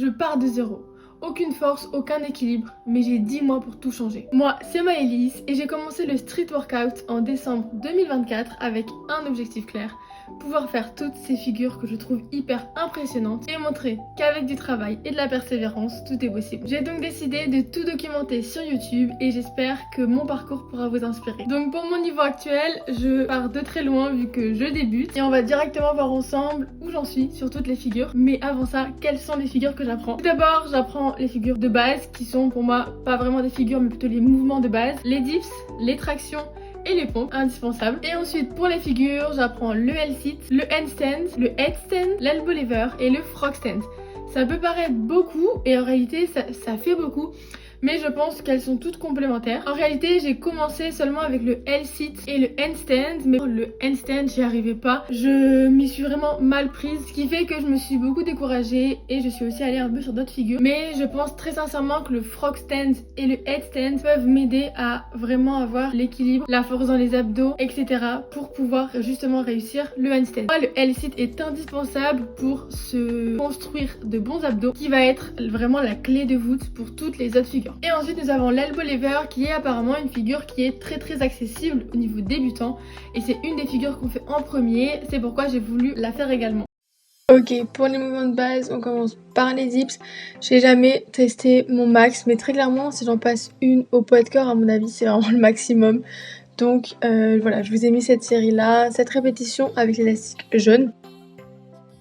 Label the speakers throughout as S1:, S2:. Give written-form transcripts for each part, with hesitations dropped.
S1: Je pars de zéro. Aucune force, aucun équilibre, mais j'ai 10 mois pour tout changer. Moi, c'est Maëlys et j'ai commencé le street workout en décembre 2024 avec un objectif clair. Pouvoir faire toutes ces figures que je trouve hyper impressionnantes et montrer qu'avec du travail et de la persévérance, tout est possible. J'ai donc décidé de tout documenter sur YouTube et j'espère que mon parcours pourra vous inspirer. Donc pour mon niveau actuel, je pars de très loin vu que je débute et on va directement voir ensemble où j'en suis sur toutes les figures. Mais avant ça, quelles sont les figures que j'apprends? Tout d'abord, j'apprends les figures de base qui sont pour moi pas vraiment des figures mais plutôt les mouvements de base, les dips, les tractions et les pompes indispensables. Et ensuite pour les figures, j'apprends le L-sit, le handstand, le headstand, l'elbow lever et le frog stand. Ça peut paraître beaucoup et en réalité ça fait beaucoup, mais je pense qu'elles sont toutes complémentaires. En réalité, j'ai commencé seulement avec le L-sit et le handstand, mais le handstand, j'y arrivais pas. Je m'y suis vraiment mal prise, ce qui fait que je me suis beaucoup découragée et je suis aussi allée un peu sur d'autres figures. Mais je pense très sincèrement que le frog stand et le headstand peuvent m'aider à vraiment avoir l'équilibre, la force dans les abdos, etc. pour pouvoir justement réussir le handstand. Moi, le L-sit est indispensable pour se construire de bons abdos, qui va être vraiment la clé de voûte pour toutes les autres figures. Et ensuite nous avons l'elbow lever qui est apparemment une figure qui est très accessible au niveau débutant et c'est une des figures qu'on fait en premier, c'est pourquoi j'ai voulu la faire également. Ok, pour les mouvements de base, on commence par les dips. J'ai jamais testé mon max, mais très clairement, si j'en passe une au poids de corps, à mon avis, c'est vraiment le maximum. Donc voilà, je vous ai mis cette série-là, cette répétition avec l'élastique jaune.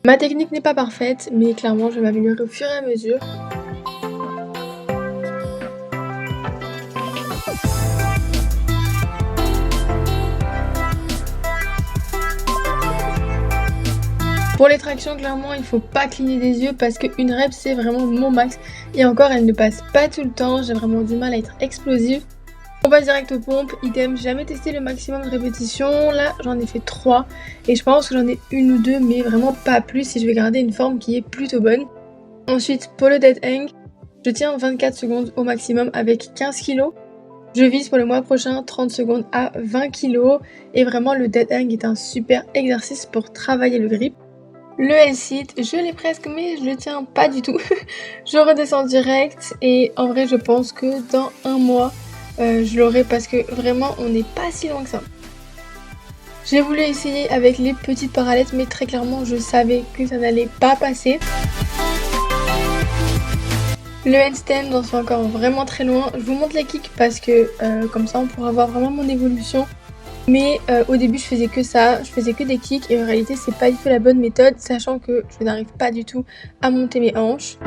S1: Ma technique n'est pas parfaite, mais clairement, je vais m'améliorer au fur et à mesure. Pour les tractions, clairement, il faut pas cligner des yeux parce qu'une rep, c'est vraiment mon max. Et encore, elle ne passe pas tout le temps. J'ai vraiment du mal à être explosive. On passe direct aux pompes. Idem, j'ai jamais testé le maximum de répétitions. Là, j'en ai fait 3. Et je pense que j'en ai une ou deux, mais vraiment pas plus si je vais garder une forme qui est plutôt bonne. Ensuite, pour le dead hang, je tiens 24 secondes au maximum avec 15 kg. Je vise pour le mois prochain 30 secondes à 20 kg. Et vraiment, le dead hang est un super exercice pour travailler le grip. Le L-sit, je l'ai presque mais je le tiens pas du tout. Je redescends direct et en vrai je pense que dans un mois je l'aurai parce que vraiment on n'est pas si loin que ça. J'ai voulu essayer avec les petites parallettes mais très clairement je savais que ça n'allait pas passer. Le handstand, j'en suis encore vraiment très loin. Je vous montre les kicks parce que comme ça on pourra voir vraiment mon évolution. Mais au début je faisais que ça, je faisais que des kicks et en réalité c'est pas du tout la bonne méthode sachant que je n'arrive pas du tout à monter mes hanches.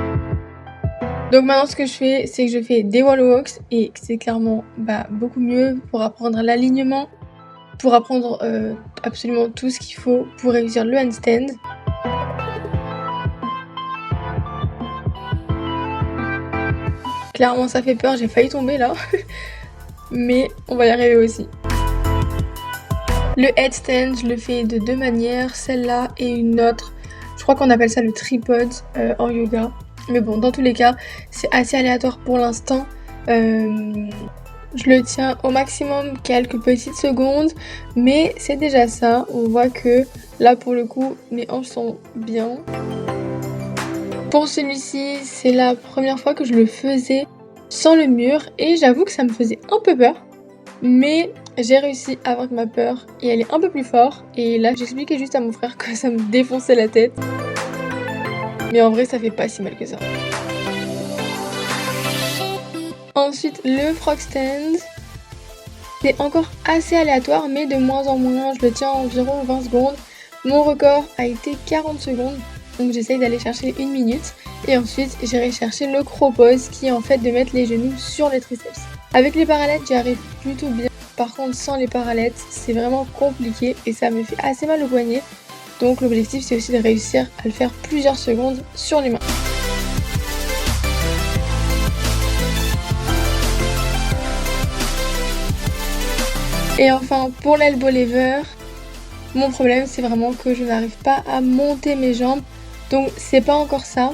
S1: Donc maintenant ce que je fais c'est que je fais des wall walks et c'est clairement beaucoup mieux pour apprendre l'alignement, pour apprendre absolument tout ce qu'il faut pour réussir le handstand. Clairement ça fait peur, j'ai failli tomber là, mais on va y arriver aussi. Le headstand, je le fais de deux manières, celle-là et une autre. Je crois qu'on appelle ça le tripod en yoga. Mais bon, dans tous les cas, c'est assez aléatoire pour l'instant. Je le tiens au maximum quelques petites secondes, mais c'est déjà ça. On voit que là, pour le coup, mes hanches sont bien. Pour celui-ci, c'est la première fois que je le faisais sans le mur et j'avoue que ça me faisait un peu peur. Mais j'ai réussi à vaincre ma peur et elle est un peu plus forte. Et là, j'expliquais juste à mon frère que ça me défonçait la tête. Mais en vrai, ça fait pas si mal que ça. Ensuite, le frog stand. C'est encore assez aléatoire, mais de moins en moins. Je le tiens environ 20 secondes. Mon record a été 40 secondes. Donc j'essaye d'aller chercher 1 minute. Et ensuite, j'irai chercher le crow pose qui est en fait de mettre les genoux sur les triceps. Avec les parallettes, j'y arrive plutôt bien. Par contre, sans les parallettes, c'est vraiment compliqué et ça me fait assez mal au poignet. Donc l'objectif, c'est aussi de réussir à le faire plusieurs secondes sur les mains. Et enfin, pour l'elbow lever, mon problème, c'est vraiment que je n'arrive pas à monter mes jambes. Donc c'est pas encore ça.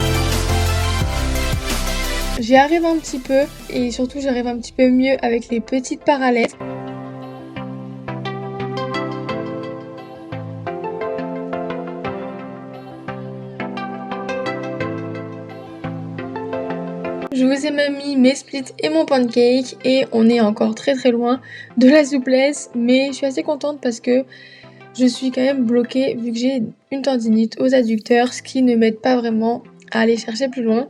S1: J'y arrive un petit peu et surtout j'arrive un petit peu mieux avec les petites parallettes. Je vous ai même mis mes splits et mon pancake et on est encore très loin de la souplesse, mais je suis assez contente parce que je suis quand même bloquée vu que j'ai une tendinite aux adducteurs, ce qui ne m'aide pas vraiment à aller chercher plus loin.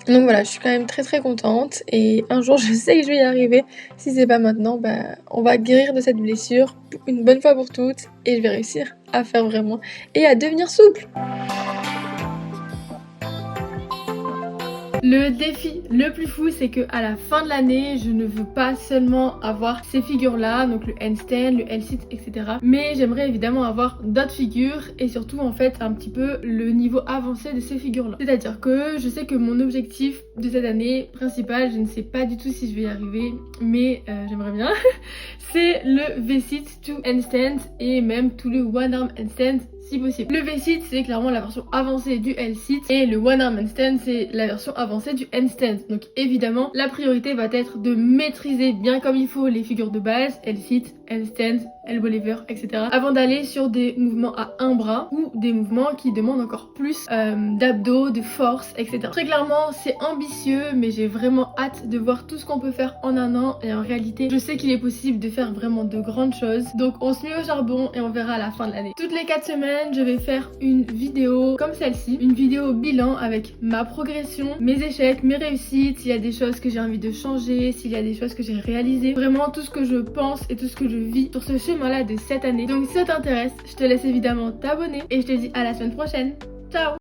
S1: Donc voilà, je suis quand même très contente et un jour je sais que je vais y arriver. Si c'est pas maintenant, on va guérir de cette blessure une bonne fois pour toutes et je vais réussir à faire vraiment et à devenir souple. Le défi le plus fou, c'est que à la fin de l'année, je ne veux pas seulement avoir ces figures-là, donc le handstand, le L-sit, etc. Mais j'aimerais évidemment avoir d'autres figures et surtout en fait un petit peu le niveau avancé de ces figures-là. C'est-à-dire que je sais que mon objectif de cette année principal, je ne sais pas du tout si je vais y arriver, mais j'aimerais bien, c'est le V-sit to handstand et même tout le one arm handstand si possible. Le V-sit c'est clairement la version avancée du L-sit et le one arm handstand c'est la version avancée du handstand. Donc évidemment la priorité va être de maîtriser bien comme il faut les figures de base, L-sit, handstand, elbow lever, etc. avant d'aller sur des mouvements à un bras ou des mouvements qui demandent encore plus d'abdos, de force, etc. Très clairement c'est ambitieux mais j'ai vraiment hâte de voir tout ce qu'on peut faire en un an et en réalité je sais qu'il est possible de faire vraiment de grandes choses. Donc on se met au charbon et on verra à la fin de l'année. Toutes les 4 semaines je vais faire une vidéo comme celle-ci, une vidéo bilan avec ma progression, mes échecs, mes réussites, s'il y a des choses que j'ai envie de changer, s'il y a des choses que j'ai réalisées, vraiment tout ce que je pense et tout ce que je vis sur ce chemin-là de cette année. Donc si ça t'intéresse, je te laisse évidemment t'abonner et je te dis à la semaine prochaine. Ciao!